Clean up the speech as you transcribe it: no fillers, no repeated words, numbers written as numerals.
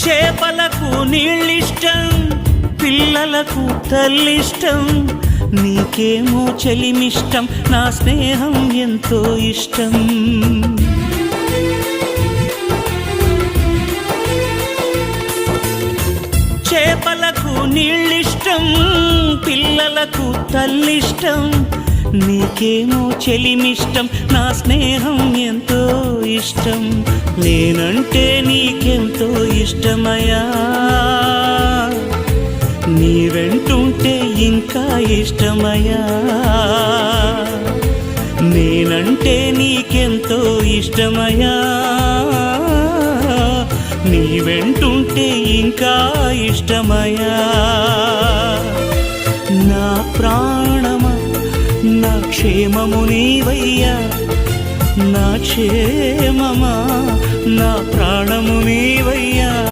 చేపలకు నీళ్ళిష్టం, పిల్లలకు తల్లిష్టం, నీకేమో చెలిమిష్టం, నా స్నేహం ఎంతో ఇష్టం. చేపలకు నీళ్ళిష్టం, పిల్లలకు తల్లిష్టం, నీకేమో చెలిమిష్టం, నా స్నేహం ఎంతో ఇష్టం. నేనంటే నీకెంతో ఇష్టమయ్యా, నీ వెంటుంటే ఇంకా ఇష్టమయ్యా. నేనంటే నీకెంతో ఇష్టమయ్యా, నీ వెంటుంటే ఇంకా ఇష్టమయ్యా. నా ప్రాణమా, నా క్షేమము నీవయ్యా, నా క్షేమమా, నా ప్రాణము నీవయ్యా.